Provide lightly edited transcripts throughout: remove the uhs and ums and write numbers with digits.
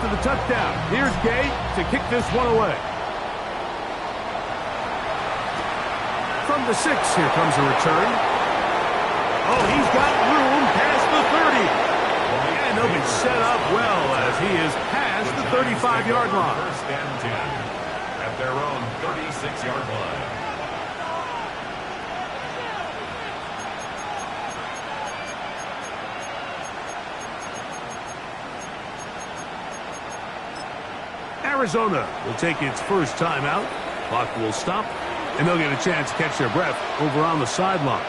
after the touchdown. Here's Gay to kick this one away. From the 6, here comes a return. Oh, he's got room past the 30. And he'll be set up well as he is past the 35-yard line. First and 10 at their own 36-yard line. Arizona will take its first timeout. Clock will stop, and they'll get a chance to catch their breath over on the sideline.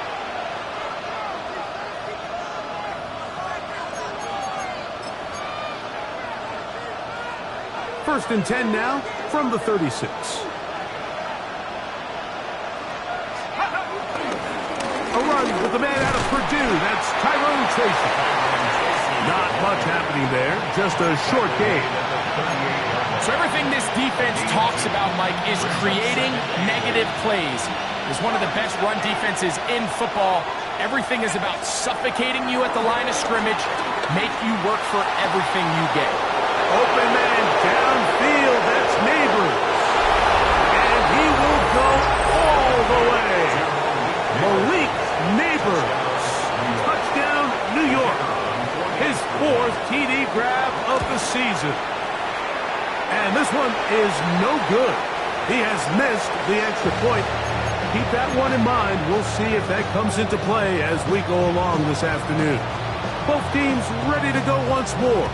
First and 10 now from the 36. A run with the man out of Purdue. That's Tyrone Tracy. Not much happening there. Just a short game. So everything this defense talks about, Mike, is creating negative plays. It's one of the best run defenses in football. Everything is about suffocating you at the line of scrimmage, make you work for everything you get. Open man downfield. That's Neighbors. And he will go all the way. Malik Neighbors. Touchdown, New York. His 4th TD grab of the season. And this one is no good. He has missed the extra point. Keep that one in mind. We'll see if that comes into play as we go along this afternoon. Both teams ready to go once more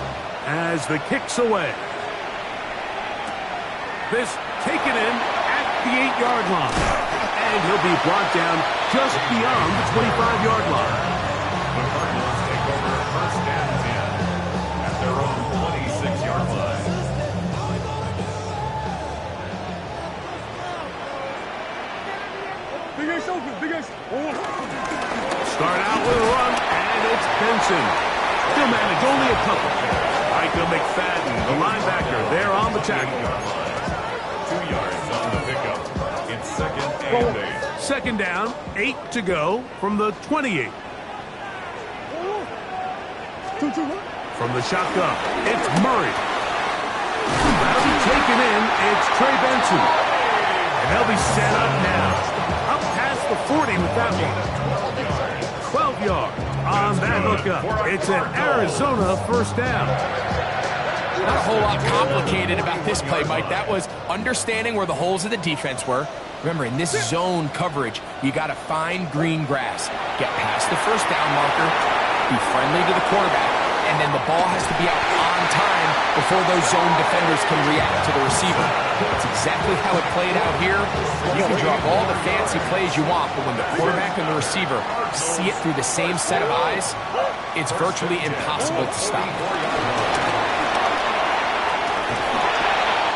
as the kick's away. This taken in at the 8-yard line. And he'll be brought down just beyond the 25-yard line. The Cardinals take over first and 10 at their own 26-yard line. Start out with a run, and it's Benson. He'll manage only a couple. Micah McFadden, the linebacker, there on the tackle. 2 yards on the pickup. It's second and 8. Second down, 8 to go from the 28. From the shotgun, it's Murray. That'll be taken in. It's Trey Benson. And they'll be set up now. Up past the 40 with that one. 12 yards on that hookup. It's an Arizona first down. Not a whole lot complicated about this play, Mike. That was understanding where the holes of the defense were. Remember, in this zone coverage, you got to find green grass. Get past the first down marker, be friendly to the quarterback, and then the ball has to be out on time before those zone defenders can react to the receiver. That's exactly how it played out here. You can draw all the fancy plays you want, but when the quarterback and the receiver see it through the same set of eyes, it's virtually impossible to stop.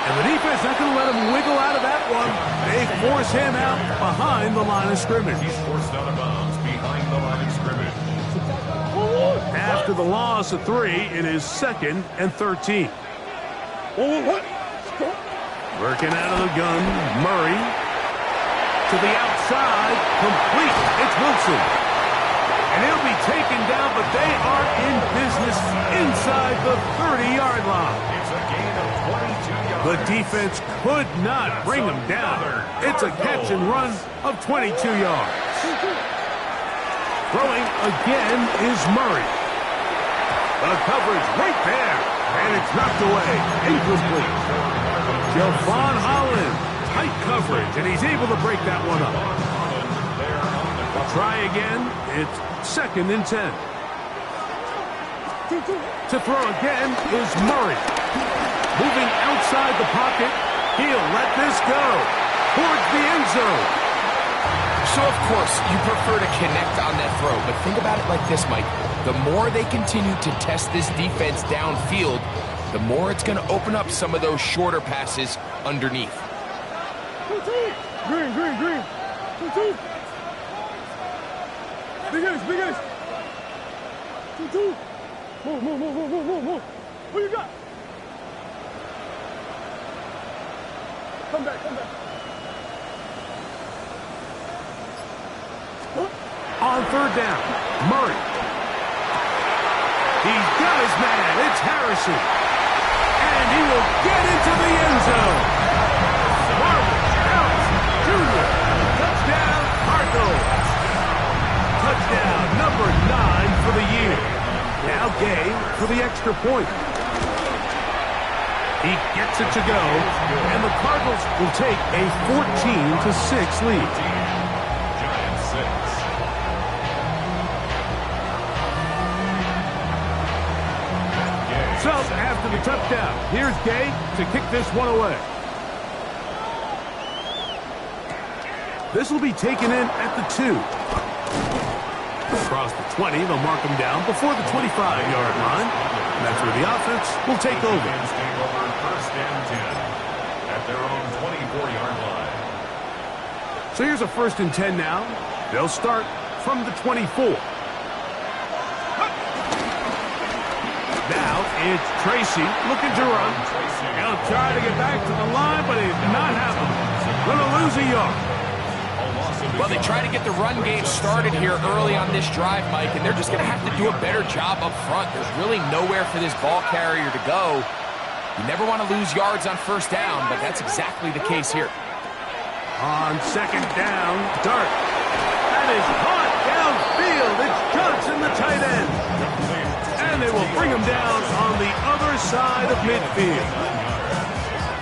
And the defense not going to let him wiggle out of that one. They force him out behind the line of scrimmage. He's forced out of bounds behind the line of scrimmage. After the loss of 3, it is 2nd and 13. Working out of the gun, Murray. To the outside, complete. It's Wilson. And he'll be taken down, but they are in business inside the 30-yard line. It's a gain of 22 yards. The defense could not bring him down. It's a catch and run of 22 yards. Throwing again is Murray. The coverage right there. And it's knocked away. Incomplete. Javon Holland. Tight coverage. And he's able to break that one up. Try again. It's 2nd and 10. To throw again is Murray. Moving outside the pocket. He'll let this go. Towards the end zone. So, of course, you prefer to connect on that throw, but think about it like this, Mike. The more they continue to test this defense downfield, the more it's going to open up some of those shorter passes underneath. Green. Big ace. 2-2. Move. What you got? Come back. On 3rd down, Murray. He's got his man. It's Harrison. And will get into the end zone. Marvin Harris Jr. Touchdown, Cardinals. Touchdown number 9 for the year. Now Gay for the extra point. He gets it to go, and the Cardinals will take a 14-6 lead. Giants 6. So, after the touchdown, here's Gay to kick this one away. This will be taken in at the 2. Across the 20, they'll mark him down before the 25-yard line. And that's where the offense will take over. Giants take over first and 10 at their own 24-yard line. So here's a first and 10 now. They'll start from the 24. Now it's Tracy looking to run. He'll try to get back to the line, but it's not happening. Going to lose a yard. Well, they try to get the run game started here early on this drive, Mike, and they're just going to have to do a better job up front. There's really nowhere for this ball carrier to go. You never want to lose yards on first down, but that's exactly the case here. On second down, Dart. That is caught downfield. It's Johnson, the tight end. And they will bring him down on the other side of midfield.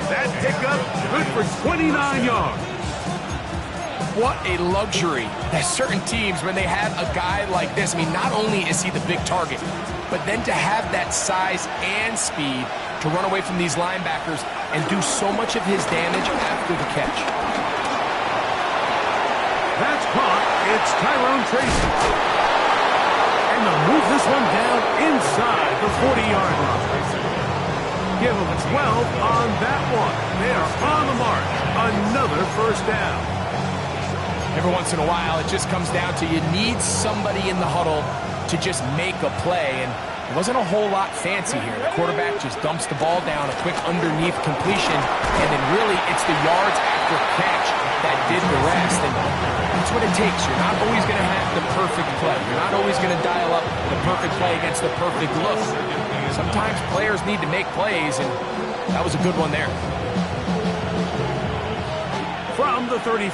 That pickup good for 29 yards. What a luxury that certain teams, when they have a guy like this, I mean, not only is he the big target, but then to have that size and speed to run away from these linebackers and do so much of his damage after the catch. That's caught. It's Tyrone Tracy. And they'll move this one down inside the 40-yard line. Give them 12 on that one. They are on the march. Another first down. Every once in a while, it just comes down to you need somebody in the huddle to just make a play, and it wasn't a whole lot fancy here. The quarterback just dumps the ball down, a quick underneath completion, and then really it's the yards after catch that did the rest, and that's what it takes. You're not always going to have the perfect play. You're not always going to dial up the perfect play against the perfect look. Sometimes players need to make plays, and that was a good one there. From the 35,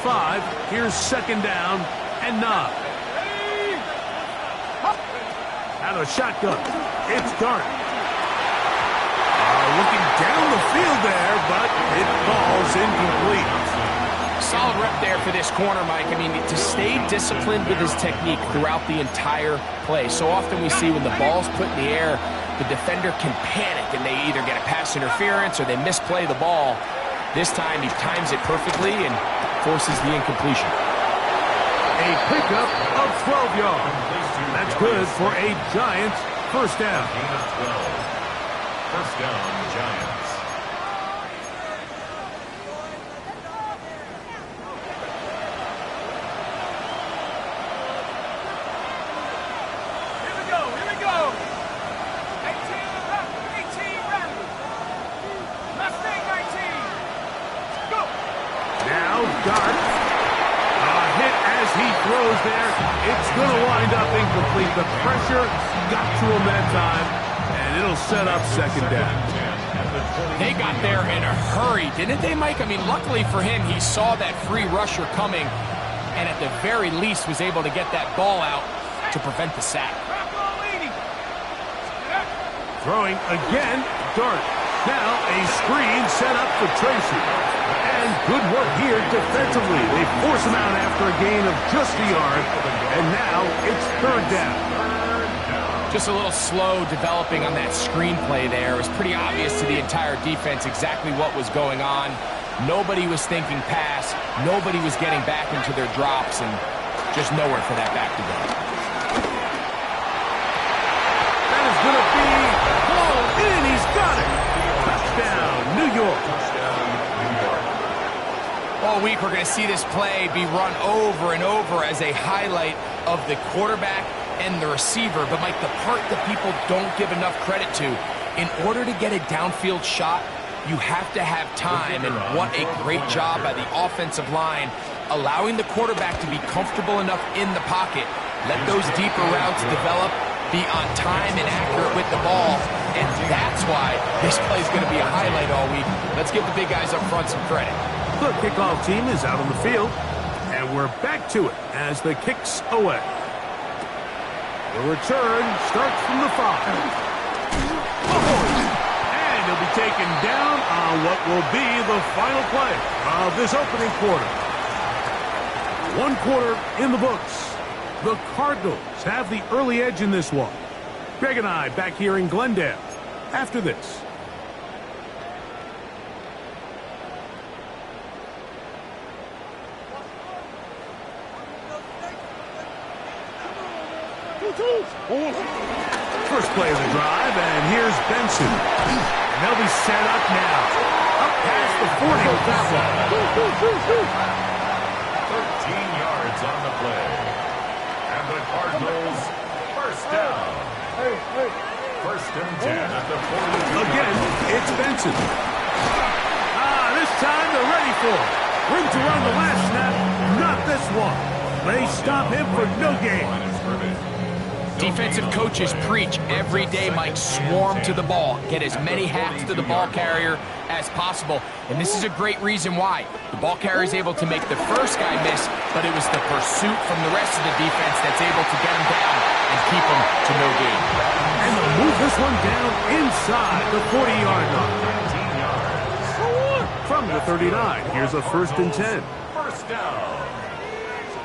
here's second down and 9. Out of shotgun, it's Dart. Looking down the field there, but it falls incomplete. Solid rep there for this corner, Mike. I mean, to stay disciplined with his technique throughout the entire play. So often we see when the ball's put in the air, the defender can panic and they either get a pass interference or they misplay the ball. This time he times it perfectly and forces the incompletion. A pickup of 12 yards. That's good for a Giants first down. Gain of 12. First down, Giants. Here we go, here we go. 18 round. Mustang 19. Go. Now Dart. A hit as he throws there. It's going to wind up incomplete. The pressure got to him that time, and it'll set up second down. They got there in a hurry, didn't they, Mike? I mean, luckily for him, he saw that free rusher coming, and at the very least was able to get that ball out to prevent the sack. Throwing again, Dart. Now a screen set up for Tracy. And good work here defensively. They force him out after a gain of just a yard, and now it's third down. Just a little slow developing on that screenplay there. It was pretty obvious to the entire defense exactly what was going on. Nobody was thinking pass. Nobody was getting back into their drops, and just nowhere for that back to go. That is going to be blown in. He's got it. Touchdown, New York. All week we're going to see this play be run over and over as a highlight of the quarterback and the receiver. But, Mike, the part that people don't give enough credit to, in order to get a downfield shot, you have to have time. And what a great job by the offensive line, allowing the quarterback to be comfortable enough in the pocket, let those deeper routes develop, be on time and accurate with the ball, and that's why this play is going to be a highlight all week. Let's give the big guys up front some credit. The kickoff team is out on the field, and we're back to it as the kick's away. The return starts from the 5. And he'll be taken down on what will be the final play of this opening quarter. 1 quarter in the books. The Cardinals have the early edge in this one. Greg and I back here in Glendale after this. First play of the drive, and here's Benson. And they'll be set up now. Up past the 40 with that one. 13 yards on the play. And the Cardinals, first down. First and 10 at the 42. Again, it's Benson. This time they're ready for it. Room to run the last snap, not this one. They stop him for no gain. Defensive coaches preach every day, Mike, swarm to the ball. Get as many hats to the ball carrier as possible. And this is a great reason why. The ball carrier is able to make the first guy miss, but it was the pursuit from the rest of the defense that's able to get him down and keep him to no gain. And they'll move this one down inside the 40-yard line. From the 39, here's a 1st and 10. First down.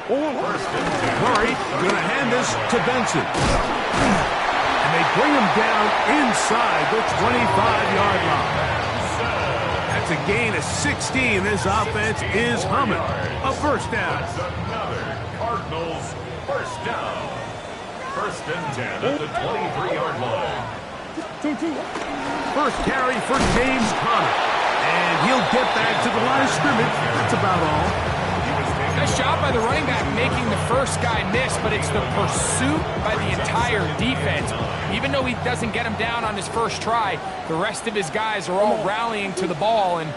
Murray going to hand this to Benson. And they bring him down inside the 25-yard line. That's a gain of 16. This offense is humming. A first down. That's another Cardinals first down. First and 10 at the 23-yard line. First carry for James Conner. And he'll get back to the line of scrimmage. That's about all. Nice job by the running back making the first guy miss, but it's the pursuit by the entire defense. Even though he doesn't get him down on his first try, the rest of his guys are all rallying to the ball, and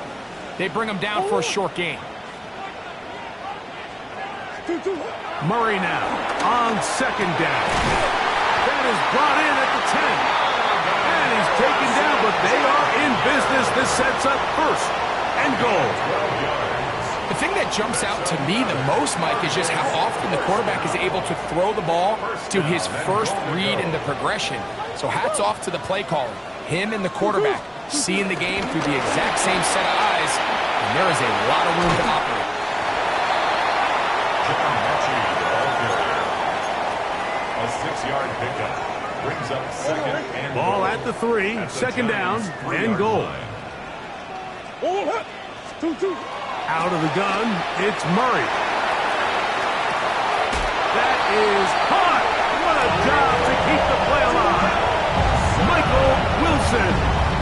they bring him down for a short gain. Murray now on second down. That is brought in at the 10. And he's taken down, but they are in business. This sets up first and goal. The thing that jumps out to me the most, Mike, is just how often the quarterback is able to throw the ball to his first read in the progression. So hats off to the play caller. Him and the quarterback seeing the game through the exact same set of eyes, and there is a lot of room to operate. A 6-yard pickup brings up second and ball at the 3, second down and goal. Out of the gun, it's Murray. That is caught. What a job to keep the play alive. Michael Wilson,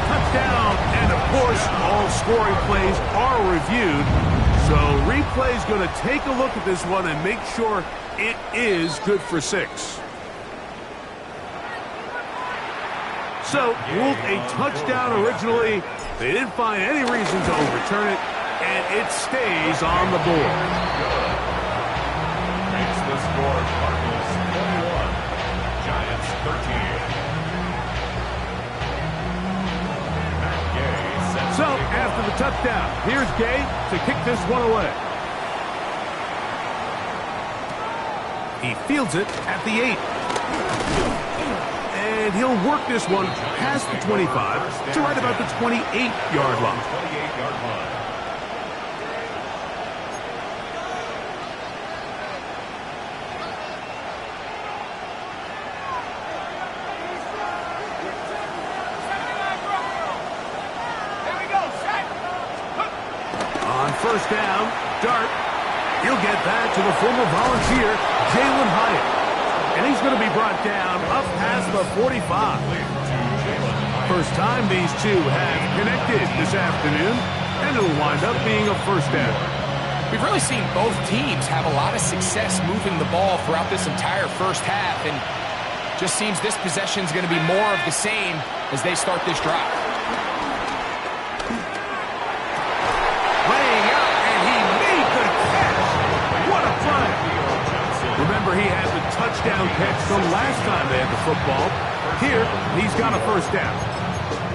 touchdown. And of course, all scoring plays are reviewed. So replay's going to take a look at this one and make sure it is good for 6. So, ruled a touchdown originally. They didn't find any reason to overturn it. And it stays on the board. Makes the score Cardinals 21, Giants 13. So, after the touchdown, here's Gay to kick this one away. He fields it at the 8. And he'll work this one past the 25 to right about the 28-yard line. 28-yard line. First down, Dart. He'll get that to the former Volunteer, Jalen Hyatt. And he's going to be brought down up past the 45. First time these two have connected this afternoon, and it'll wind up being a first down. We've really seen both teams have a lot of success moving the ball throughout this entire first half, and just seems this possession is going to be more of the same as they start this drive. Remember, he had the touchdown catch from last time they had the football. Here, he's got a first down.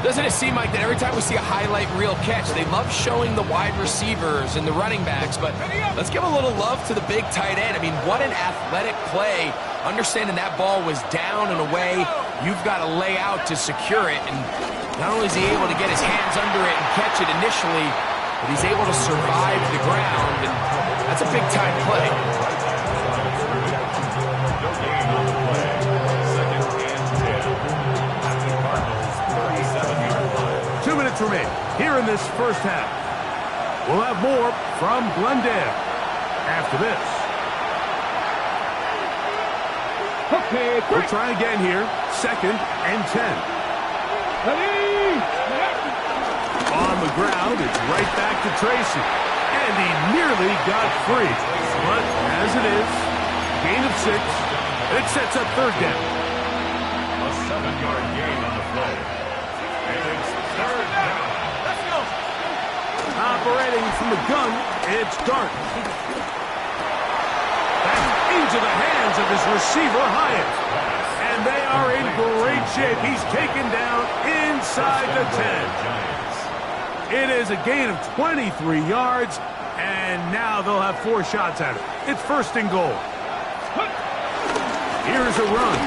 Doesn't it seem like that every time we see a highlight reel catch, they love showing the wide receivers and the running backs, but let's give a little love to the big tight end. I mean, what an athletic play. Understanding that ball was down and away, you've got to lay out to secure it, and not only is he able to get his hands under it and catch it initially, but he's able to survive the ground, and that's a big-time play. No gain on the play. 2nd and 10. At the Cardinals' 37-yard line. 2 minutes remain here in this first half. We'll have more from Glendale after this. Okay, we'll try again here. 2nd and 10. On the ground, it's right back to Tracy. And he nearly got free. But as it is, gain of 6. It sets up 3rd down. A 7-yard gain on the play. And it's 3rd down. Let's go. Operating from the gun, it's Dart. Back into the hands of his receiver, Hyatt. And they are in great shape. He's taken down inside the 10. It is a gain of 23 yards, and now they'll have 4 shots at it. It's 1st and goal. Here's a run.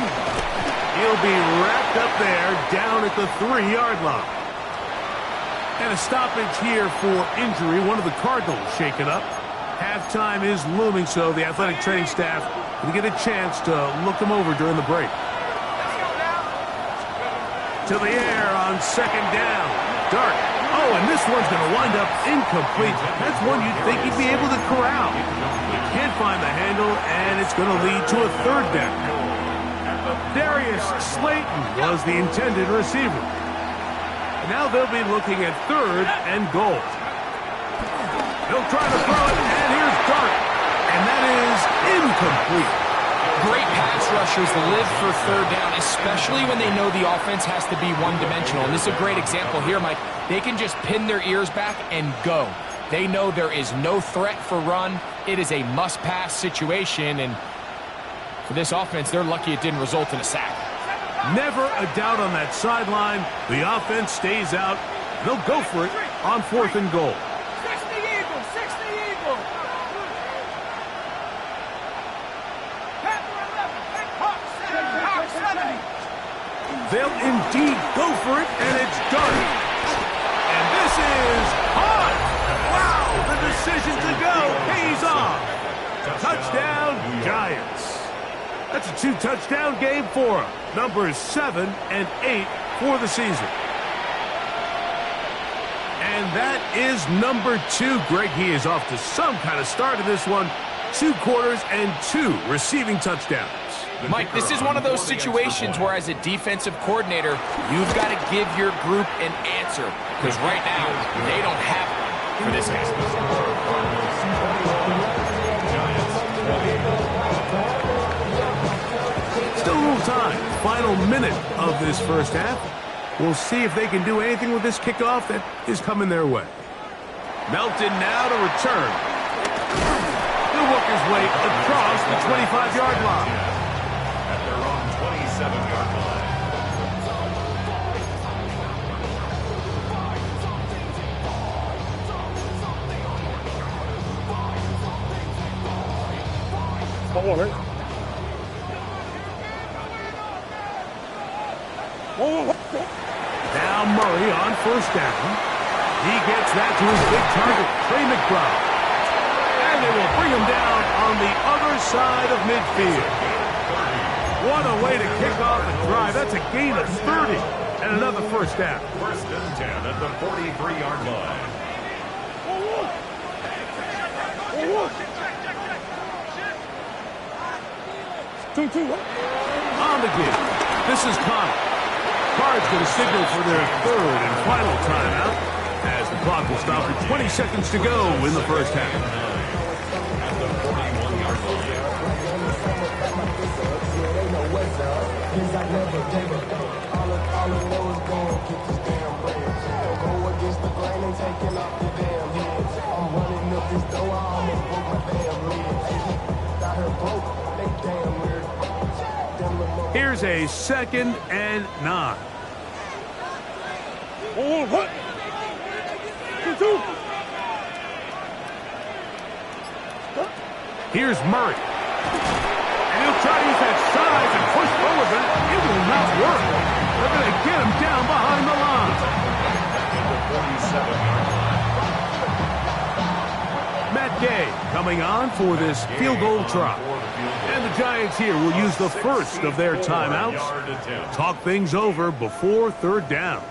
He'll be wrapped up there down at the 3-yard line. And a stoppage here for injury. One of the Cardinals shaken up. Halftime is looming, so the athletic training staff will get a chance to look him over during the break. To the air on 2nd down. Dart. Oh, and this one's going to wind up incomplete. That's one you'd think he'd be able to corral. He can't find the handle, and it's going to lead to a 3rd down. Darius Slayton was the intended receiver. Now they'll be looking at 3rd and goal. He'll try to throw it, and here's Dart. And that is incomplete. Great pass rushers live for 3rd down, especially when they know the offense has to be one-dimensional. And this is a great example here, Mike. They can just pin their ears back and go. They know there is no threat for run. It is a must-pass situation, and for this offense, they're lucky it didn't result in a sack. Never a doubt on that sideline. The offense stays out. They'll go for it on 4th and goal. 60 Eagles, 60 Eagles. Panther 11, Hawk 7, Hawk 7. They'll indeed go for it, and it's done. And this is on. Wow, the decision to go pays off. Touchdown, Giants. That's a 2-touchdown game for them. Numbers 7 and 8 for the season. And that is number 2. Greg, he is off to some kind of start in this one. 2 quarters and 2 receiving touchdowns. Mike, this is one of those situations where as a defensive coordinator, you've got to give your group an answer. Because right now, they don't have one for this game. Still a little time. Final minute of this first half. We'll see if they can do anything with this kickoff that is coming their way. Melton now to return. He'll work his way across the 25-yard line. At their own 27-yard line. Now Murray on 1st down. He gets that to his big target, Trey McBride. And they will bring him down on the other side of midfield. What a way to kick off a drive. That's a gain of 30 and another 1st down. 1st and 10 at the 43-yard line. On the give. This is Connor. Cards going to signal for their 3rd and final timeout as the clock will stop with 20 seconds to go in the first half. At the 41-yard Here's a 2nd and 9. Here's Murray. And he'll try to use that size and push forward, but it will not work. They're going to get him down behind the line. Matt Gay coming on for this field goal try. And the Giants here will use the first of their timeouts. Talk things over before third down.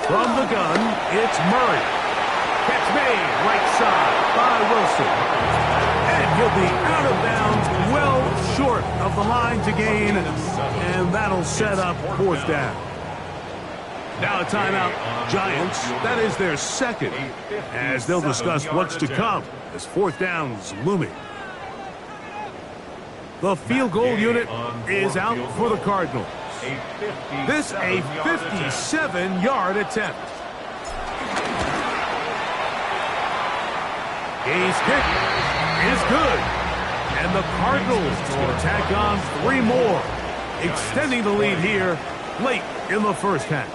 From the gun, it's Murray. Catch made, right side by Wilson. And he'll be out of bounds, well short of the line to gain, and that'll set up fourth down. Now a timeout, Giants. That is their second, as they'll discuss what's to come as fourth down's looming. The field goal unit is out for the Cardinals. This a 57-yard attempt. Gay's kick is good. And the Cardinals will tack on 3 more, extending the lead here late in the first half.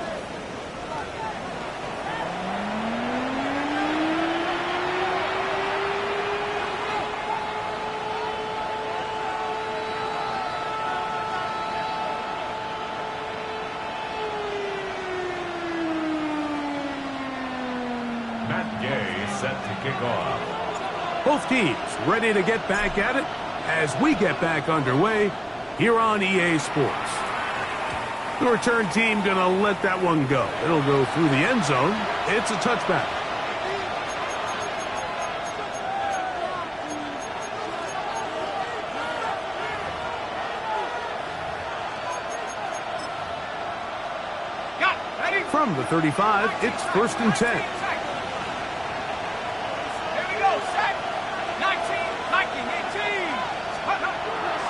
Matt Gay set to kick off. Both teams ready to get back at it as we get back underway here on EA Sports. The return team going to let that one go. It'll go through the end zone. It's a touchback. From the 35, it's 1st and 10.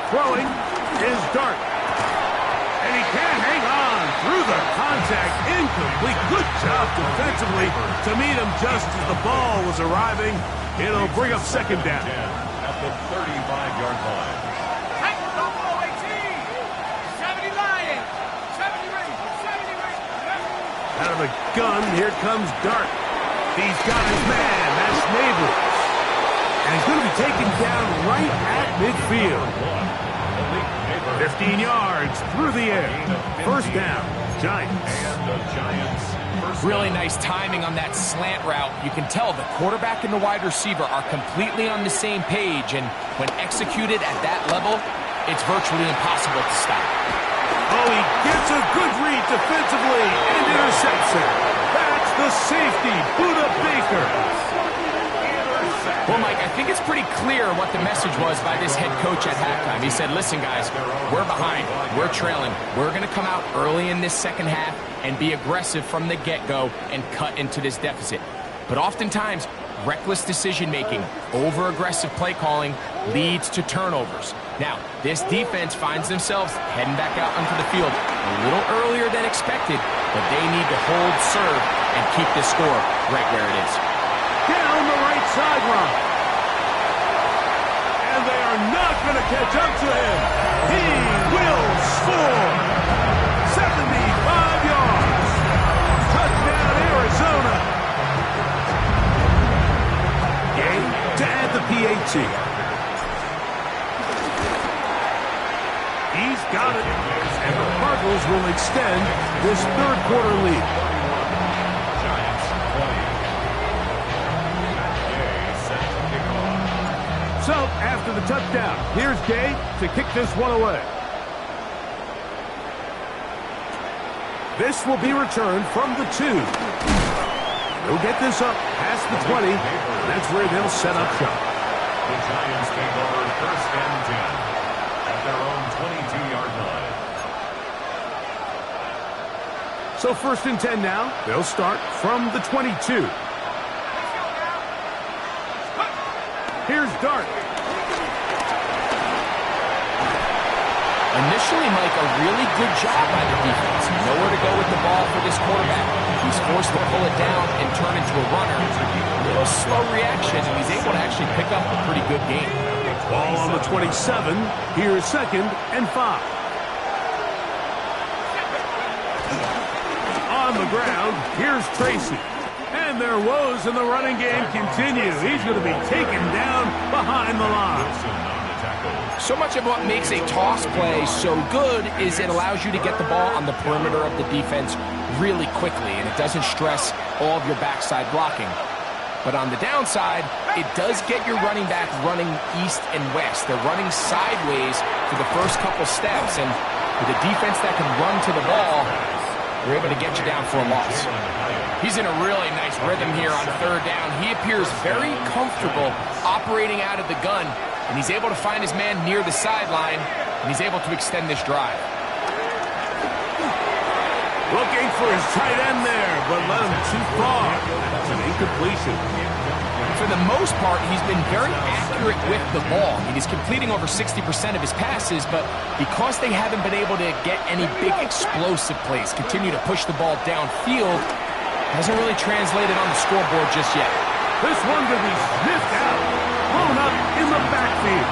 Throwing is Dart. And he can't hang on through the contact. Incomplete. Good job defensively to meet him just as the ball was arriving. It'll bring up second down. At the 35-yard line. Out of the gun, here comes Dart. He's got his man. That's Neighbors. And he's going to be taken down right at midfield. 15 yards through the air. First down, Giants. Really nice timing on that slant route. You can tell the quarterback and the wide receiver are completely on the same page, and when executed at that level, it's virtually impossible to stop. Oh, he gets a good read defensively and intercepts it. That's the safety, Budda Baker. Well, Mike, I think it's pretty clear what the message was by this head coach at halftime. He said, listen, guys, we're behind. We're trailing. We're going to come out early in this second half and be aggressive from the get-go and cut into this deficit. But oftentimes, reckless decision-making, over-aggressive play calling leads to turnovers. Now, this defense finds themselves heading back out onto the field a little earlier than expected, but they need to hold serve and keep this score right where it is. Down the right sideline. And they are not going to catch up to him. He will score. 75 yards. Touchdown, Arizona. Gay to add the PAT. He's got it. And the Cardinals will extend this third quarter lead. So, after the touchdown, here's Gay to kick this one away. This will be returned from the 2. They'll get this up past the 20. That's where they'll set up shop. The Giants take over 1st and 10 at their own 22-yard line. So 1st and 10 now. They'll start from the 22. Here's Dart. Initially, Mike, a really good job by the defense. Nowhere to go with the ball for this quarterback. forced to pull it down and turn into a runner. A little slow reaction, and he's able to actually pick up a pretty good game. Ball on the 27. Here's 2nd and 5. On the ground, here's Tracy. And their woes in the running game continue. He's going to be taken down behind the line. So much of what makes a toss play so good is it allows you to get the ball on the perimeter of the defense really quickly, and it doesn't stress all of your backside blocking. But on the downside, it does get your running back running east and west. They're running sideways for the first couple steps, and with a defense that can run to the ball, they're able to get you down for a loss. He's in a really nice rhythm here on 3rd down. He appears very comfortable operating out of the gun, and he's able to find his man near the sideline, and he's able to extend this drive. Looking for his tight end there, but let him too far. That's an incompletion. For the most part, he's been very accurate with the ball. I mean, he's completing over 60% of his passes, but because they haven't been able to get any big explosive plays, continue to push the ball downfield, hasn't really translated on the scoreboard just yet. This one could be sniffed out, blown up in the backfield.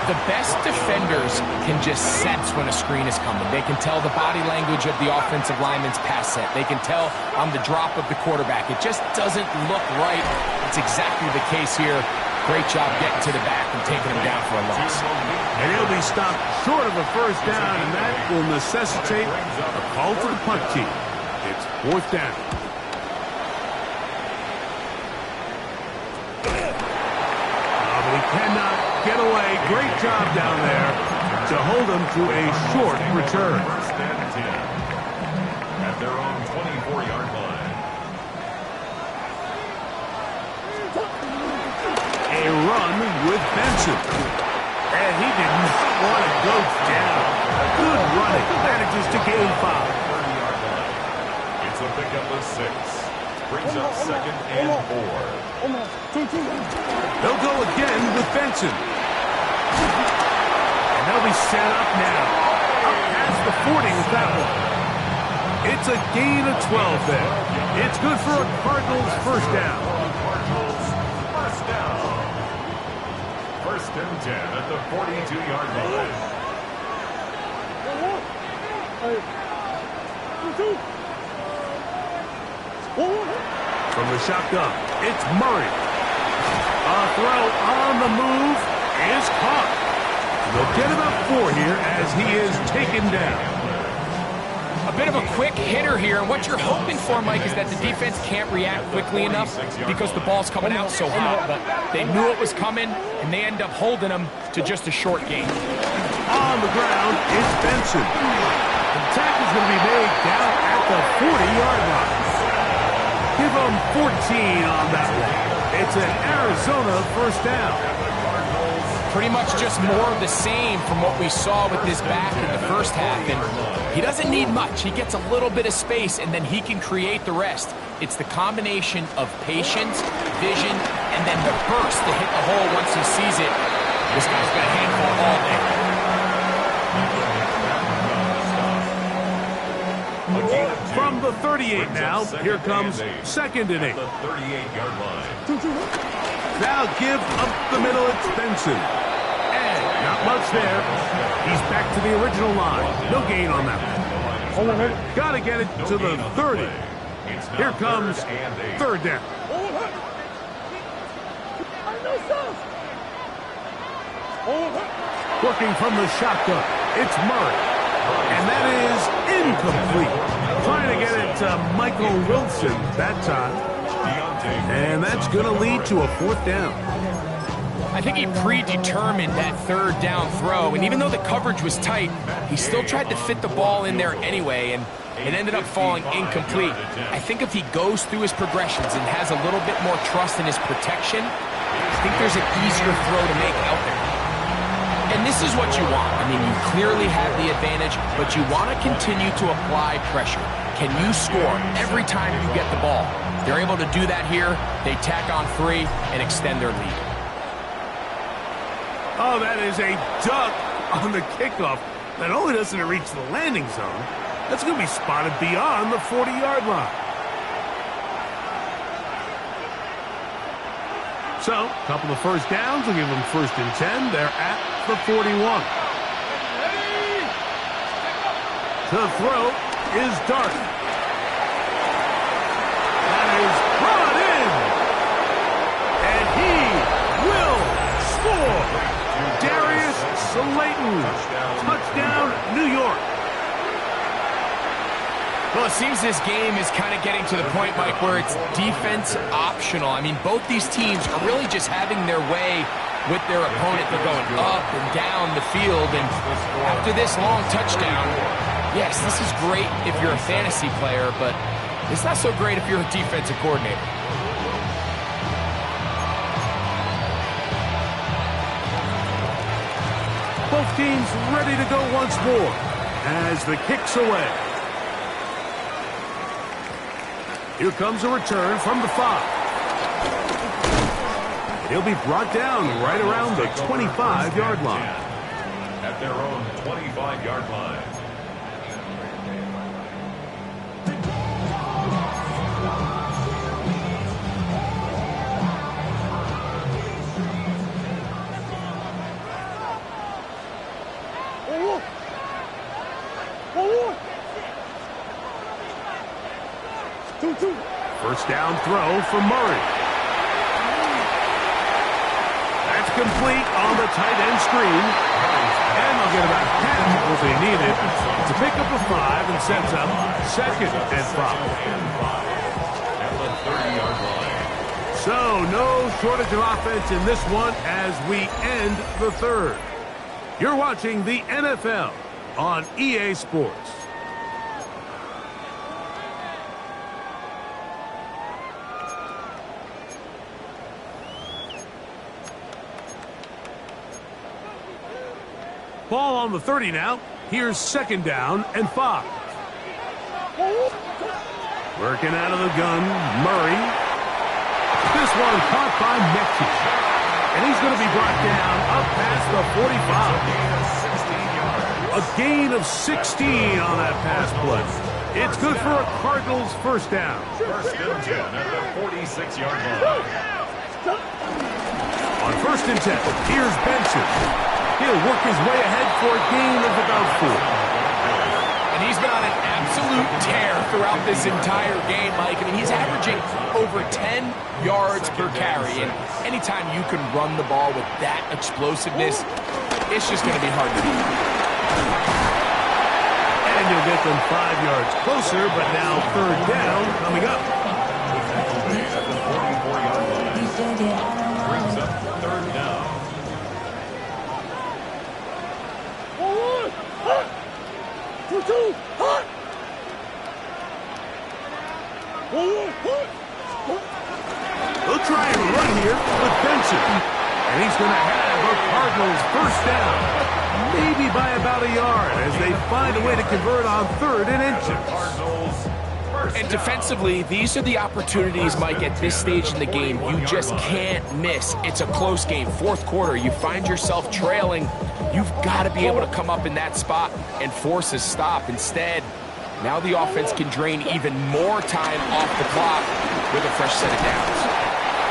The best defenders can just sense when a screen is coming. They can tell the body language of the offensive lineman's pass set. They can tell on the drop of the quarterback. It just doesn't look right. It's exactly the case here. Great job getting to the back and taking him down for a loss. And he'll be stopped short of a 1st down, and that will necessitate a call to the punt team. It's 4th down. But he cannot get away. Great job down there to hold him to a short return. 1st and 10 at their own 24-yard line. A run with Benson. And he did not want to go down. Good running. Manages to gain 5. 30-yard line. It's a pickup of 6. Brings up 2nd and 4. They'll go again with Benson. And they'll be set up now. Up past the 40 with that one. It's a gain of 12 there. It's good for a Cardinals 1st down. Cardinals 1st down. 1st and 10 at the 42-yard line. From the shotgun, it's Murray. A throw on the move is caught. They'll get about 4 here as he is taken down. A bit of a quick hitter here, and what you're hoping for, Mike, is that the defense can't react quickly enough because the ball's coming out so hot. But they knew it was coming, and they end up holding them to just a short gain. On the ground, it's Benson. The tackle's going to be made down at the 40-yard line. Give them 14 on that one. It's an Arizona 1st down. Pretty much just more of the same from what we saw with this back in the 1st half. And he doesn't need much. He gets a little bit of space, and then he can create the rest. It's the combination of patience, vision, and then the burst to hit the hole once he sees it. This guy's got a handful all day. From the 38 now, here comes 2nd and 8. The 38-yard line. Now give up the middle, it's Benson. And not much there. He's back to the original line. No gain on that one. Got to get it to the 30. Here comes 3rd down. Working from the shotgun, it's Murray. And that is incomplete. Trying to get it to Michael Wilson that time. And that's going to lead to a 4th down. I think he predetermined that 3rd down throw, and even though the coverage was tight, he still tried to fit the ball in there anyway, and it ended up falling incomplete. I think if he goes through his progressions and has a little bit more trust in his protection, I think there's an easier throw to make out there. And this is what you want. I mean, you clearly have the advantage, but you want to continue to apply pressure. Can you score every time you get the ball? They're able to do that here. They tack on 3 and extend their lead. Oh, that is a duck on the kickoff. Not only doesn't it reach the landing zone, That's going to be spotted beyond the 40-yard line. So, a couple of first downs will give them 1st and 10. They're at the 41. The throw is Dart. That is brought in. And he will score. Darius Slayton. Touchdown, New York. Well, it seems this game is kind of getting to the point, Mike, where it's defense optional. I mean, both these teams are really just having their way with their opponent. They're going up and down the field, and after this long touchdown, yes, this is great if you're a fantasy player, but it's not so great if you're a defensive coordinator. Both teams ready to go once more as the kick's away. Here comes a return from the 5. He'll be brought down right around the 25-yard line. At their own 25-yard line. First down throw for Murray. That's complete on the tight end screen. And they'll get about half what they needed to pick up a 5 and sets up 2nd and 5. At the 30-yard line. So no shortage of offense in this one as we end the 3rd. You're watching the NFL on EA Sports. Ball on the 30 now. Here's 2nd down and 5. Working out of the gun, Murray. This one caught by Metcalf. And he's going to be brought down up past the 45. A gain of 16 on that pass play. It's good for a Cardinals first down. 1st and 10 at the 46-yard line. On 1st and 10, here's Benson. He'll work his way ahead for a gain of about 4. And he's been on an absolute tear throughout this entire game, Mike. I mean, he's averaging over 10 yards per carry. And anytime you can run the ball with that explosiveness, it's just going to be hard to beat. And you'll get them 5 yards closer, but now 3rd down coming up. At the 44-yard line. Brings up 3rd down. They'll try and run here with Benson. And he's going to have a Cardinals first down. Maybe by about a yard as they find a way to convert on 3rd and inches. And defensively, these are the opportunities, Mike, at this stage in the game you just can't miss. It's a close game. 4th quarter, you find yourself trailing. You've got to be able to come up in that spot and force a stop. Instead, now the offense can drain even more time off the clock with a fresh set of downs.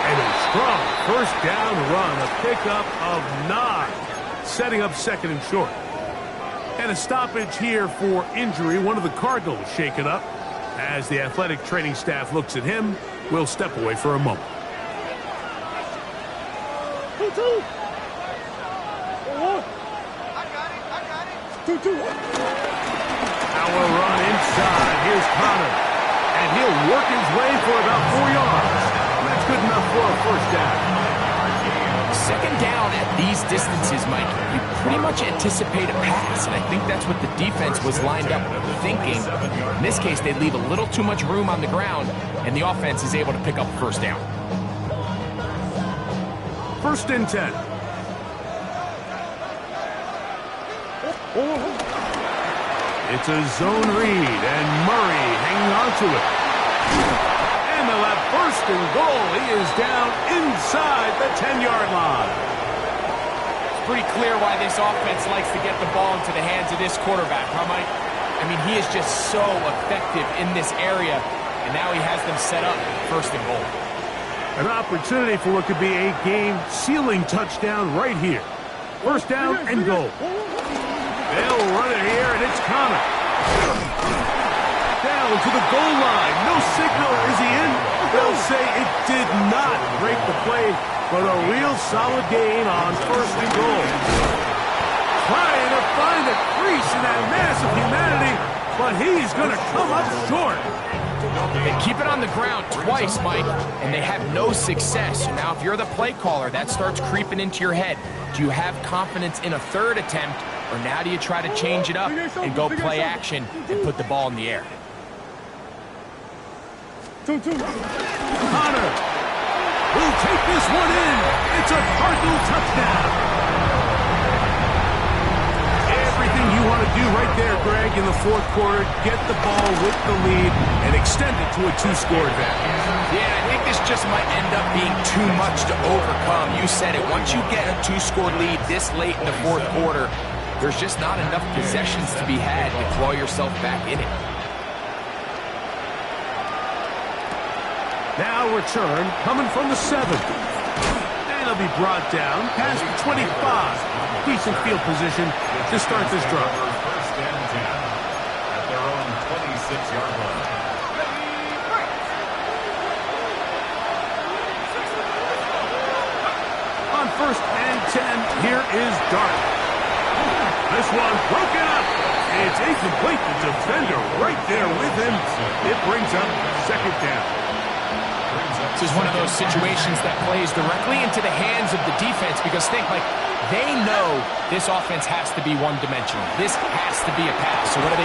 And a strong first down run, a pickup of 9, setting up 2nd and short. And a stoppage here for injury. One of the Cardinals shaken up. As the athletic training staff looks at him, we'll step away for a moment. Power run inside. Here's Connor. And he'll work his way for about 4 yards. That's good enough for a first down. 2nd down at these distances, Mike, you pretty much anticipate a pass, and I think that's what the defense was lined up thinking. In this case, they leave a little too much room on the ground, and the offense is able to pick up first down. 1st and 10. It's a zone read, and Murray hanging on to it. And they'll have 1st and goal. He is down inside the 10-yard line. It's pretty clear why this offense likes to get the ball into the hands of this quarterback, huh, Mike? I mean, he is just so effective in this area, and now he has them set up 1st and goal. An opportunity for what could be a game-sealing touchdown right here. 1st down and goal. They'll run it here, and it's Connor. Down to the goal line. No signal. Is he in? They'll say it did not break the play, but a real solid gain on 1st and goal. Trying to find a crease in that mass of humanity, but he's going to come up short. They keep it on the ground twice, Mike, and they have no success. So now if you're the play caller, that starts creeping into your head. Do you have confidence in a 3rd attempt, or now do you try to change it up and go play action and put the ball in the air? Connor will take this one in. It's a Cardinal touchdown. Everything you want to do right there, Greg, in the 4th quarter, get the ball with the lead and extend it to a 2-score advantage. Yeah, I think this just might end up being too much to overcome. You said it. Once you get a 2-score lead this late in the 4th quarter, there's just not enough possessions to be had to claw yourself back in it. Now return coming from the 7. And he'll be brought down past the 25. Decent field position to start this drive. 1st and 10 at their own 26-yard line. On 1st and 10, here is Dart. This one broken up. It's incomplete. The defender right there with him. It brings up 2nd down. This is one of those situations that plays directly into the hands of the defense because think, like, they know this offense has to be one-dimensional. This has to be a pass. So what do?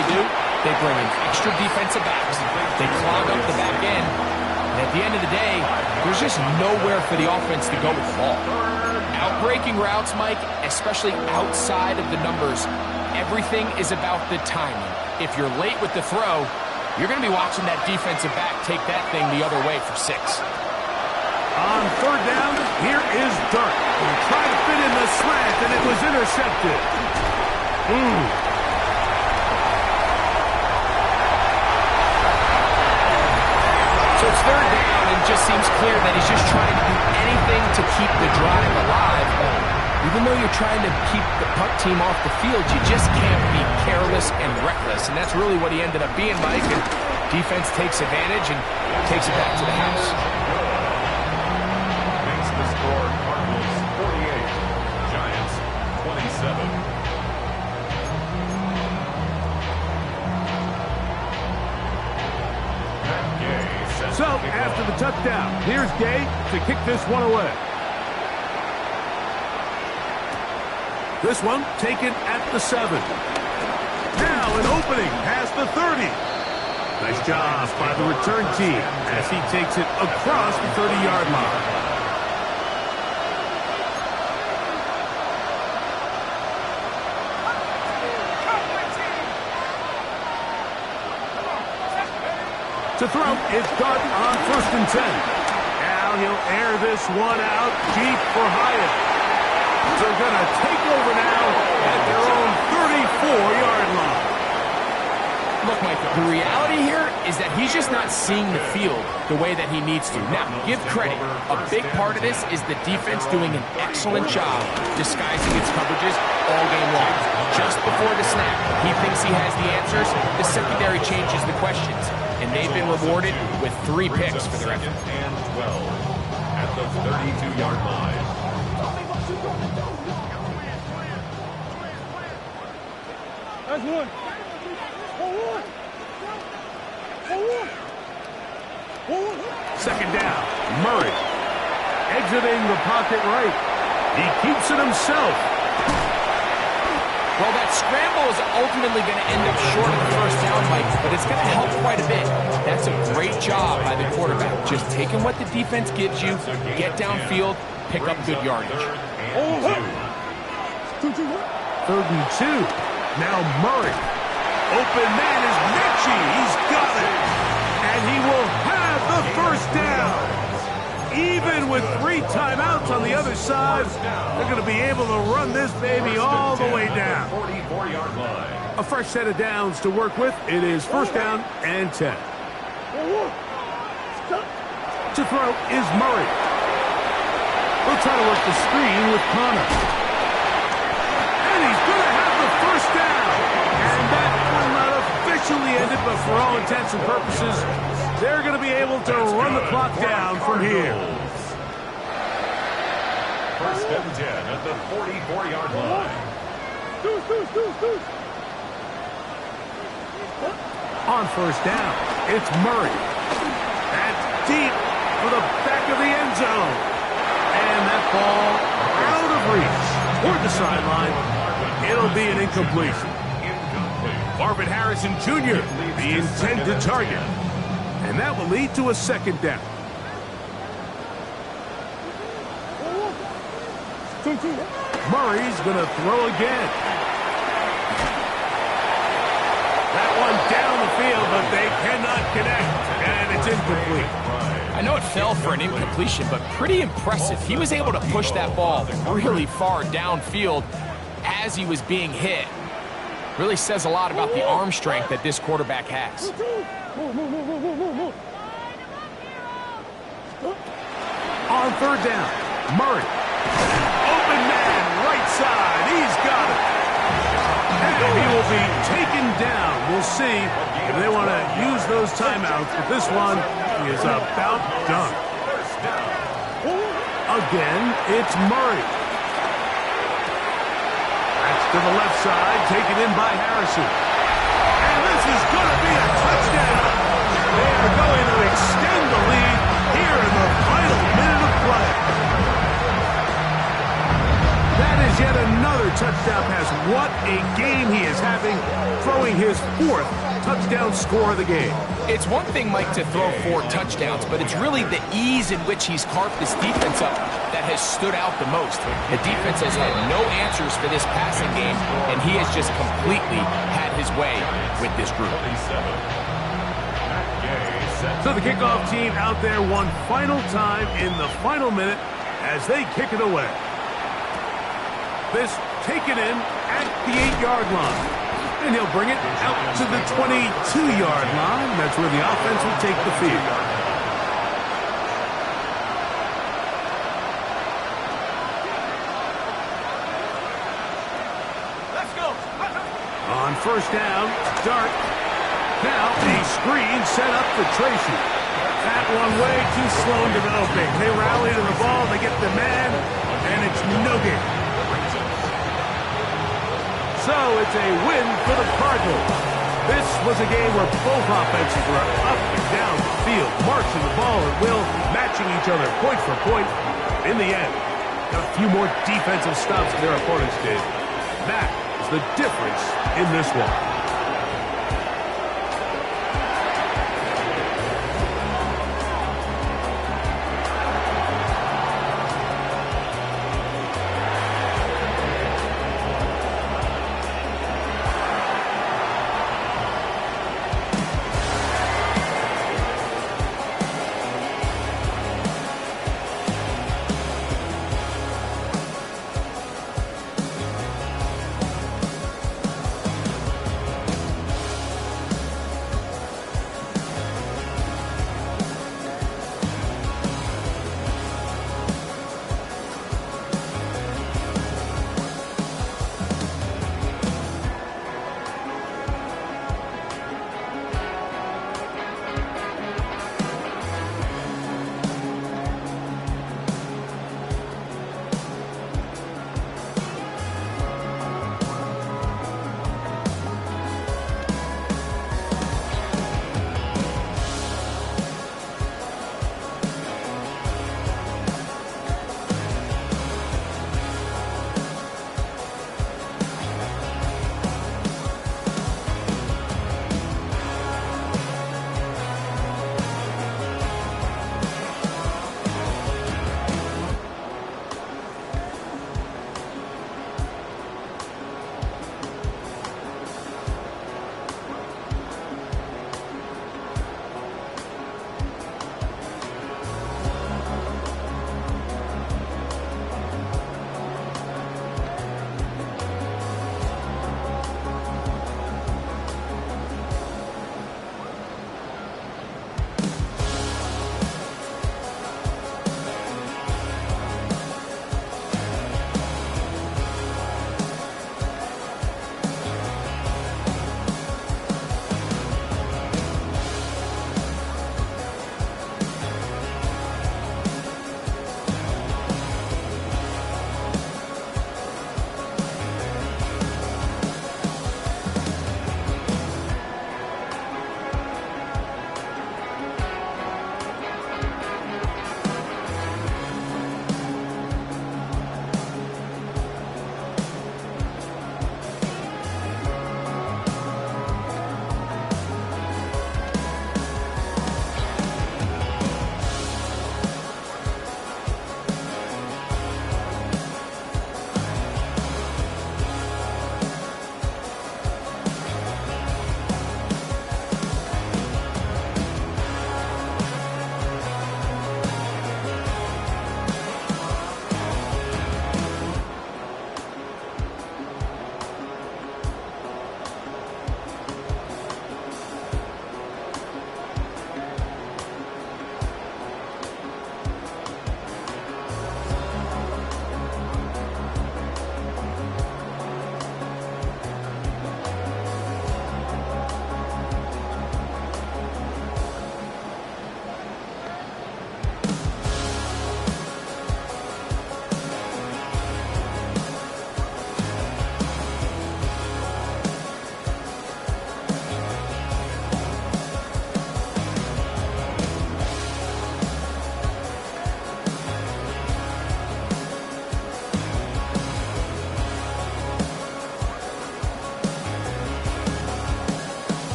They bring in extra defensive backs. They clog up the back end. And at the end of the day, there's just nowhere for the offense to go with the ball. Outbreaking routes, Mike, especially outside of the numbers, everything is about the timing. If you're late with the throw, you're going to be watching that defensive back take that thing the other way for 6. On 3rd down, here is Dart. Trying to fit in the slant, and it was intercepted. So it's 3rd down, and it just seems clear that he's just trying to do anything to keep the drive alive. Even though you're trying to keep the punt team off the field, you just can't be careless and reckless. And that's really what he ended up being, Mike. And defense takes advantage and takes it back to the house. Makes the score Cardinals 48, Giants 27. So, after the touchdown, here's Gay to kick this one away. This one taken at the 7. Now an opening past the 30. Nice job by the return team as he takes it across the 30-yard line. To throw, it's Dart on 1st and 10. Now he'll air this one out deep for Hyatt. They're going to take over now at their own 34-yard line. Look, Mike, the reality here is that he's just not seeing the field the way that he needs to. Now, give credit. A big part of this is the defense doing an excellent job disguising its coverages all game long. Just before the snap, he thinks he has the answers. The secondary changes the questions, and they've been rewarded with 3 picks for their effort. 2nd and 12 at the 32-yard line. That's one. Forward. 2nd down, Murray. Exiting the pocket right. He keeps it himself. Well, that scramble is ultimately going to end up short of the 1st down, Mike, but it's going to help quite a bit. That's a great job by the quarterback. Just taking what the defense gives you, get downfield, pick up good yardage. 3rd and 2. Now Murray. Open man is Mechie. He's got it. And he will have the 1st down. Even with 3 timeouts on the other side, they're going to be able to run this baby all the way down. 44-yard line. A fresh set of downs to work with. It is first down and 10. To throw is Murray. He'll try to work the screen with Connor. And he's going to have the first down. And that will not officially end it, but for all intents and purposes, they're going to be able to run the clock down from here. First and 10 at the 44-yard line. On first down, it's Murray. That's deep for the back of the end zone. And that ball out of reach toward the sideline. It'll be an incompletion. Marvin Harrison Jr., the intended target. And that will lead to a second down. Murray's going to throw again. That one down the field, but they cannot connect, and it's incomplete. I know it fell for an incompletion, but pretty impressive. He was able to push that ball really far downfield as he was being hit. Really says a lot about the arm strength that this quarterback has. On third down, Murray. Open man, right side. He's got it. And he will be taken down. We'll see if they want to use those timeouts, but this one is about done. Again, it's Murray. That's to the left side, taken in by Harrison. And this is going to be a touchdown. They are going to extend the lead here in the final minute of play. That is yet another touchdown pass. What a game he is having, throwing his fourth touchdown score of the game. It's one thing, Mike, to throw 4 touchdowns, but it's really the ease in which he's carved this defense up that has stood out the most. The defense has had no answers for this passing game, and he has just completely had his way with this group. So the kickoff team out there one final time in the final minute as they kick it away. This taken in at the 8-yard line. And he'll bring it out to the 22-yard line. That's where the offense will take the field. Let's go. On first down, Dart. Now a screen set up for Tracy. That one way too slow in developing. They rally to the ball, they get the man, and it's no game. So it's a win for the Cardinals. This was a game where both offenses were up and down the field, marching the ball at will, matching each other point for point. In the end, got a few more defensive stops than their opponents did. That is the difference in this one.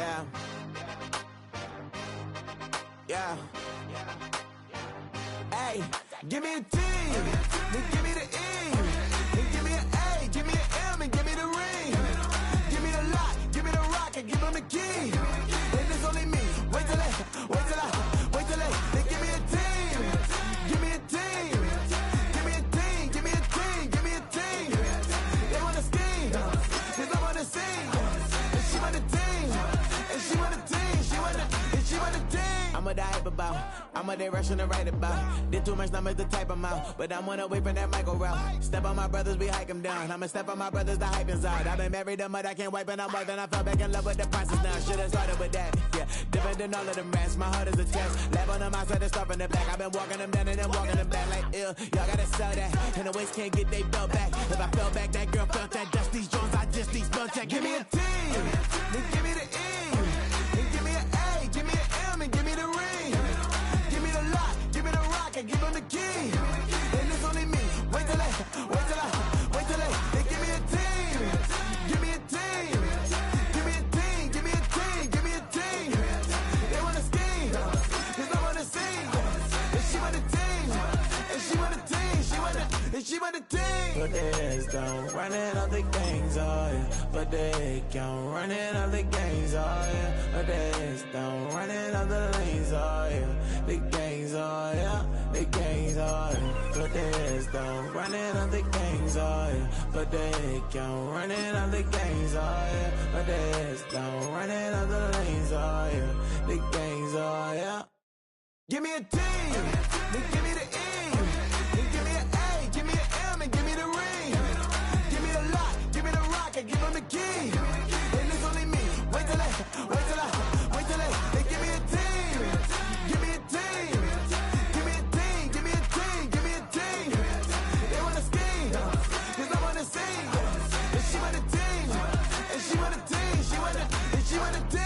Yeah. Yeah. Hey, give me a T, then give me the E, then give me an A, give me an M, and give me the ring. Give me the lock, give me the rock, and give him the key. And it's only me. Wait till they, then give me a team. Give me a team. Give me a team, give me a team, give me a team. They wanna scheme, cause I wanna sing. And she want a team, and she want a team, she want a team. I'm what I hype about, I'm what they rushing to write about. Did too much numbers to type them out, but I'm one away from that Michael route. Step on my brothers, we hike them down. I'ma step on my brothers, the hype inside. I've been married them, but I can't wipe and I'm then I fell back in love with the process now. Should've started with that, yeah. Different than all of them rats, my heart is a test. Lab on them outside, the stuff in the back. I've been walking them down and then walking them back like, ew. Y'all gotta sell that, and the waist can't get they belt back. If I fell back, that girl felt that. Dust these Jones, I just need spell check. Give me a T, then give me the E, then give me an A, give me an M, and give me the ring. Give me the lock, give me the rock, and give him the key. And it's only me. Wait till they, they give me a team. Give me a team. Give me a team, give me a team, give me a team. They wanna scheme, cause I wanna sing. And she want a team, and she want a team, she want a team. But there's down, running all the gangs, oh yeah. But they can't running all the gangs, oh yeah. But there's down, running all the lanes, oh yeah. The gangs, oh yeah. The gangs, oh yeah. But there's down, running all the gangs, oh yeah. But they can't running all the gangs, oh yeah. But there's down, running all the lanes, oh yeah. The gangs, oh yeah. Give me a T, then give me the E, then give me an A, give me an M, and give me the ring. Give me the lock, give me the rock, and give him the key. And it's only me. Wait till they give me a team. Give me a team. Give me a team, give me a team, give me a team. They wanna scheme, cause I wanna sing. And she want a team, and she want a team, she want a team.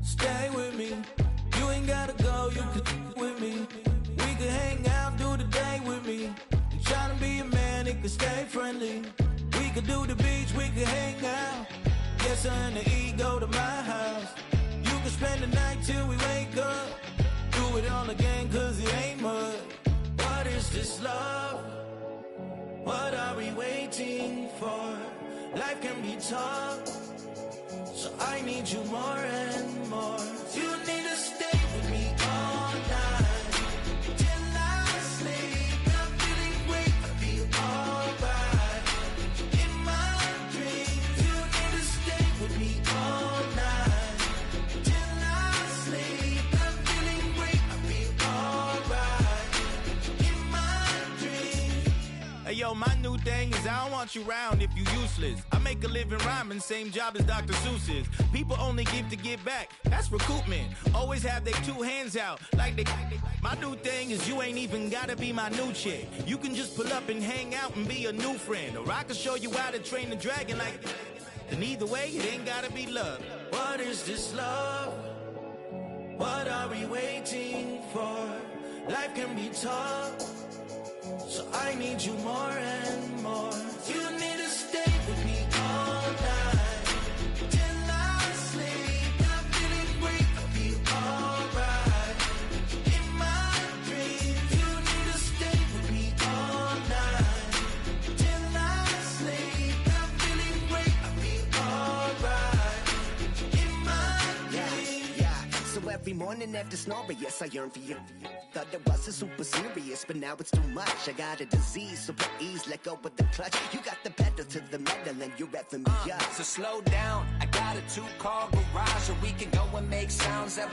Stay with me, you ain't gotta go, you can with me. We can hang out, do the day with me. I'm trying to be a man, it can stay friendly. We could do the beach, we could hang out. Yes, her and the E go to my house. You can spend the night till we wake up. Do it all again, cause it ain't mud. What is this love? What are we waiting for? Life can be tough, so I need you more and more. You need to stay with me all night till I sleep. I'm feeling great, I feel alright. In my dreams, you need to stay with me all night till I sleep. I'm feeling great, I feel alright. In my dreams. Hey yo, my new thing is I don't want you around if you useless. I make a living rhyming, same job as Dr. Seuss's. People only give to get back, that's recoupment. Always have their two hands out, like they. My new thing is you ain't even gotta be my new chick. You can just pull up and hang out and be a new friend. Or I can show you how to train the dragon like. And either way, it ain't gotta be love. What is this love? What are we waiting for? Life can be tough, so I need you more and more. You need to stay with me all night till I sleep. I'm feeling great, I feel alright. In my dreams, you need to stay with me all night till I sleep. I'm feeling great, I feel alright. In my dreams. Yeah. So every morning after snoring, yes, I yearn for you. Thought it wasn't super serious, but now it's too much. I got a disease, so please let go with the clutch. You got the pedal to the metal and you're reffing me up. So slow down, I got a 2-car garage, or we can go and make sounds up.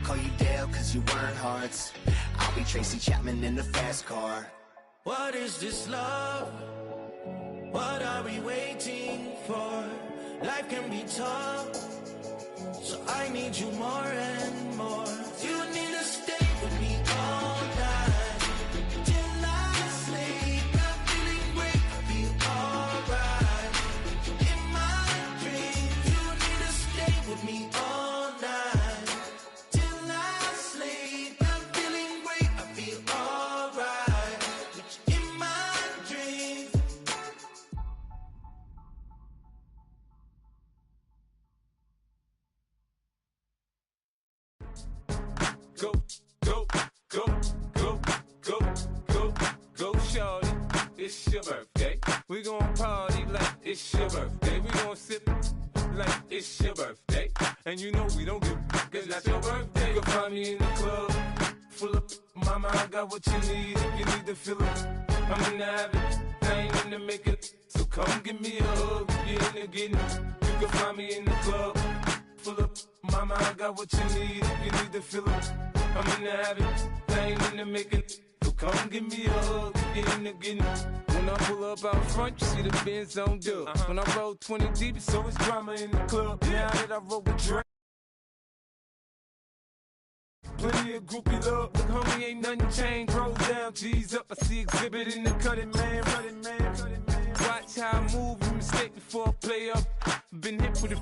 Call you Dale, cause you weren't hearts. I'll be Tracy Chapman in the fast car. What is this love? What are we waiting for? Life can be tough, so I need you more and more. You need to stay with me all night till I sleep. I'm feeling great, I feel alright. In my dreams, you need to stay with me all night till I sleep. I'm feeling great, I feel alright. it's your birthday. We gon' party like it's your birthday. We gon' sip like it's your birthday. And you know we don't give cause that's your birthday. You can find me in the club, full of mama, I got what you need. If you need to fill it, I'm in the habit, I ain't in the make it. So come give me a hug, if you're in the getting. You can find me in the club, full of mama, I got what you need. If you need to fill it, I'm in the habit, I ain't in the make it. So come give me a hug, if you're in the getting. When I pull up out front, you see the Benz on dub. When I roll 20 deep, it's always drama in the club. Now that I roll with Drake, plenty of groupie love. Look, homie, ain't nothing changed. Roll down, G's up. I see exhibit in the cutting, man. Running, man. Watch how I move. You mistake before I play up. Been hit with a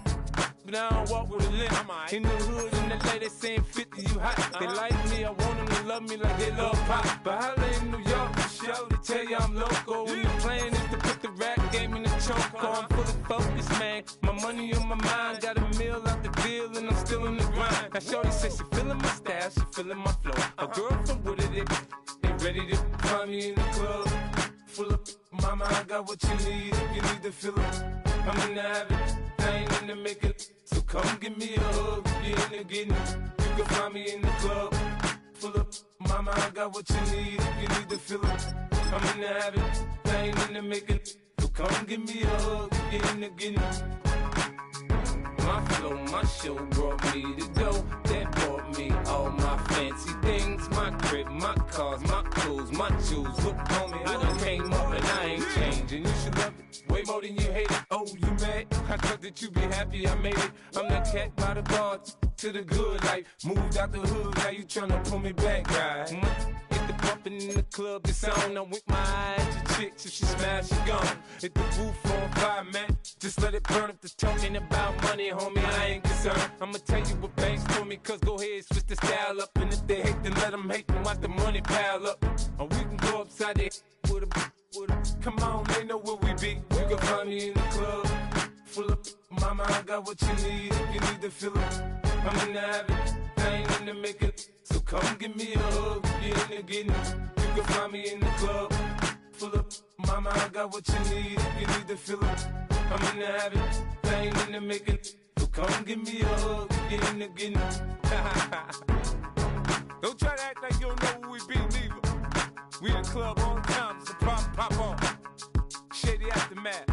but I don't walk with a limp. In the hood, in the LA, they saying 50, you hot. They like me, I want them to love me like they love pop. But holla in New York, for show to tell you I'm local. And the plan is to put the rap game in the choke. I'm fully focused, man. My money on my mind, got a meal out the deal, and I'm still in the grind. Now shorty says she feeling my style, she feeling my flow. A girl from Wooded, they ready to find me in the club. Full of mama, I got what you need. If you need to fill it, I'm in the habit, I ain't in the make it. So come give me a hug, if you're in the getting. You can find me in the club, full of mama, I got what you need. If you need to fill it, I'm in the habit, I ain't in the make it. So come give me a hug, if you're in the getting. My flow, my show brought me to go. That brought me all my fancy things. My crib, my cars, my clothes, my jewels. Look, homie, I done came up and I ain't changing. You should love it way more than you hate it. Oh, you mad? I thought that you be happy I made it. I'm that cat by the bar to the good life. Moved out the hood, now you tryna pull me back, right? Hit the bumpin' in the club, it's on. I'm with my eyes to chicks, if she smash, she gone. Hit the roof on fire, man. Just let it burn. If the talking about money, homie, I ain't concerned. I'ma tell you what banks told me, cause go ahead, switch the style up. And if they hate, then let them hate, then watch the money pile up. Or we can go upside there with a come on, they know where we be. You can find me in the club, full of mama, I got what you need. If you need to fill it, I'm in the habit, I ain't in the make it. So come give me a hug, if you're in the getting. You can find me in the club, full of mama, I got what you need. If you need to fill it, I'm in the habit, I ain't in the make it. So come give me a hug, if you're in the getting. Don't try to act like you don't know where we be, neither. We in the club all the time, it's a pop on. Shady Aftermath.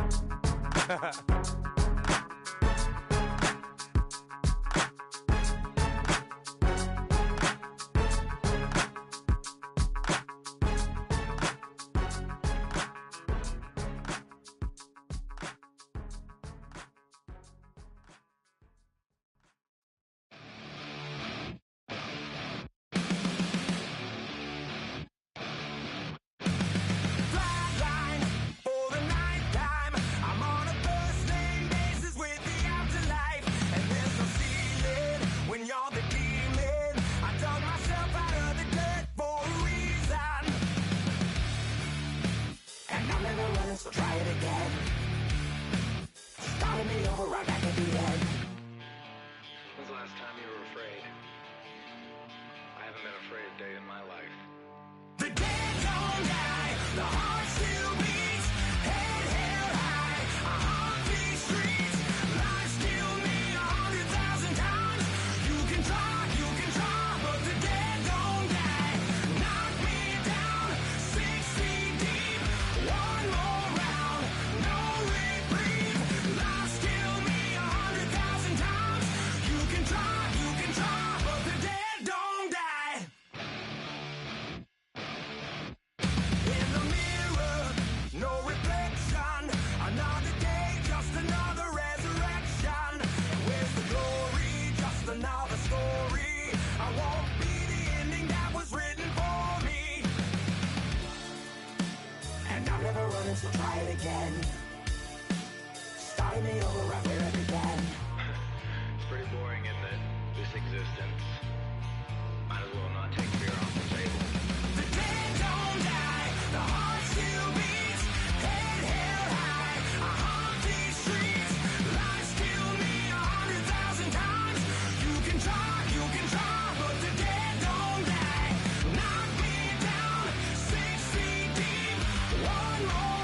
So try it again. Starting me over right back at the end. When's the last time you were afraid? I haven't been afraid a day in my life. The dead don't die, the heart still beats, head held high, I haunt these streets, lies kill me 100,000 times. You can try, but the dead don't die. Knock me down 6 feet deep, one more round, no reprieve. Lies kill me 100,000 times. You can try, but the dead don't die. In the mirror, no reflection. Another day, just another resurrection. Where's the glory? Just another story. I won't be the ending that was written for me. And I'm never running, so try it again. Starting me over right where it began. It's pretty boring, isn't it? This existence. Might as well not take fear off the table. The dead don't die, the heart still beats, head held high, I haunt these streets, lies kill me 100,000 times. You can try, but the dead don't die. Knock me down 6 feet deep, one more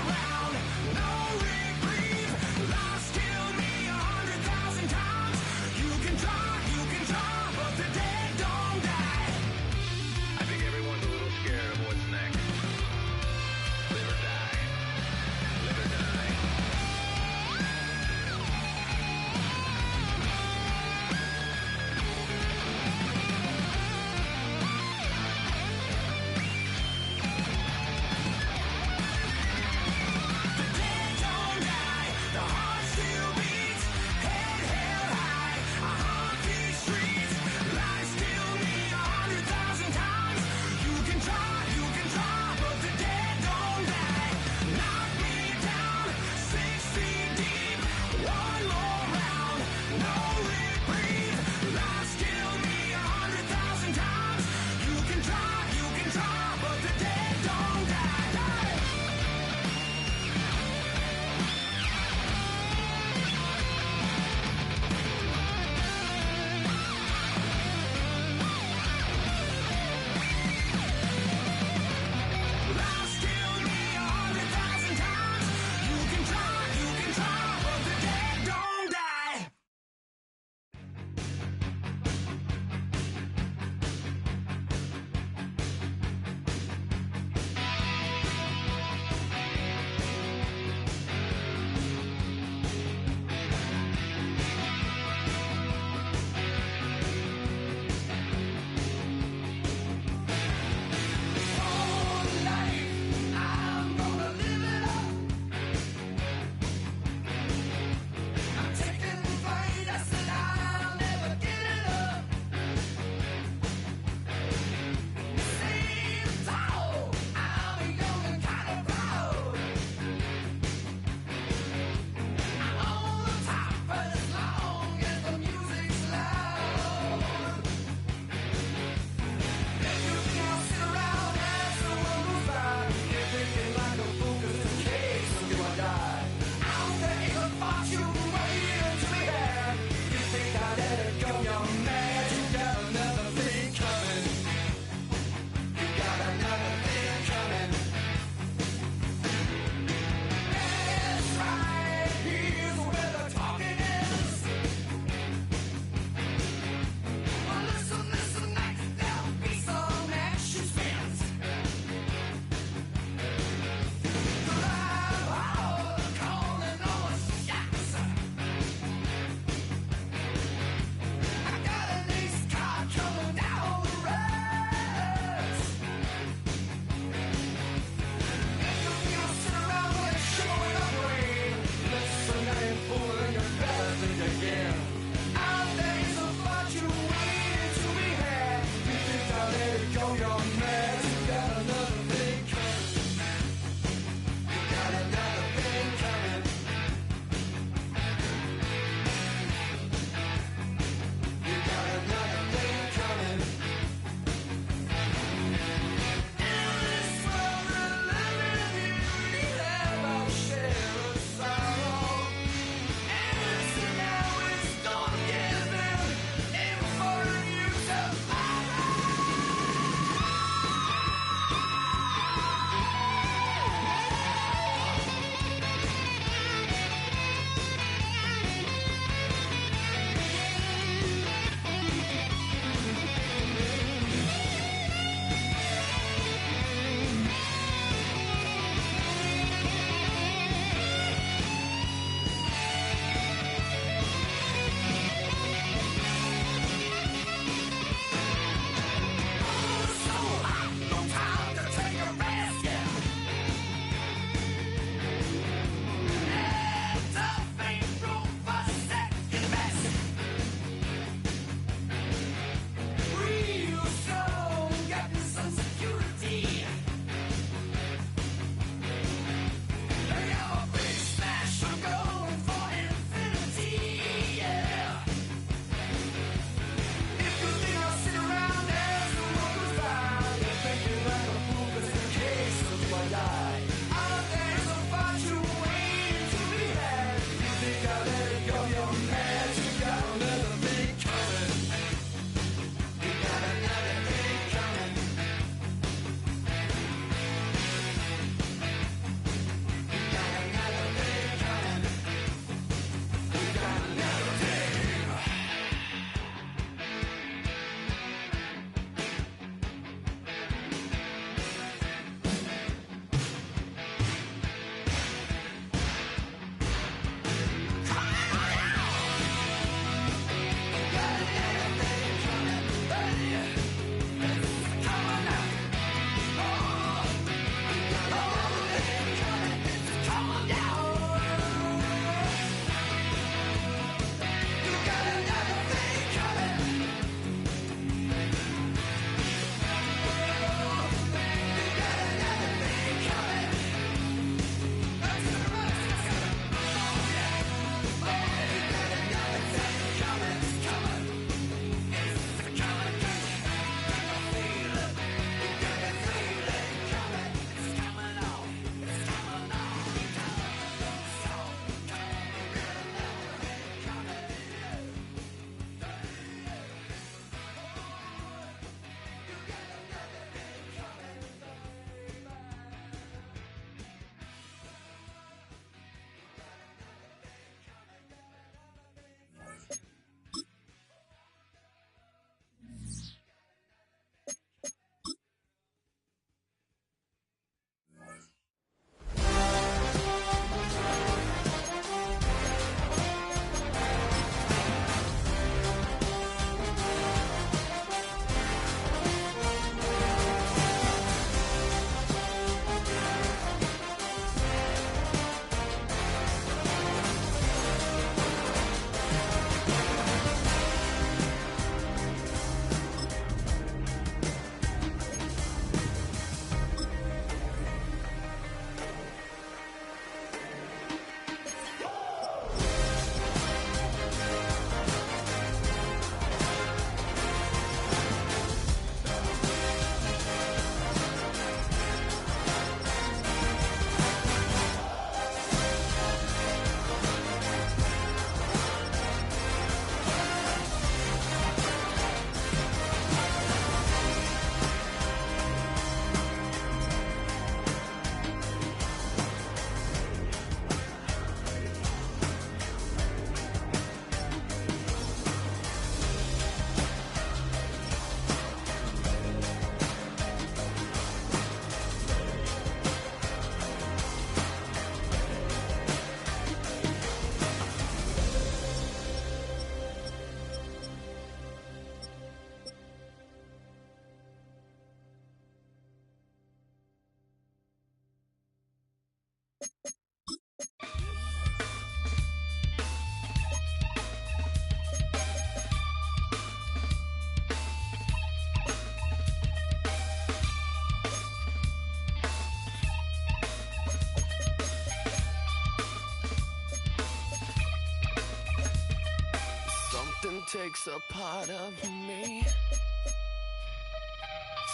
takes a part of me,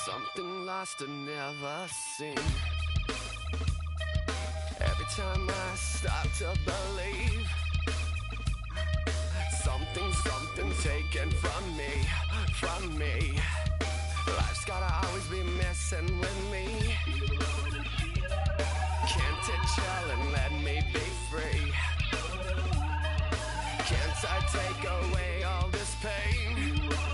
something lost and never seen. Every time I start to believe, something's taken from me. Life's gotta always be messing with me. Can't it chill and let me be free? Can't I take away all this pain?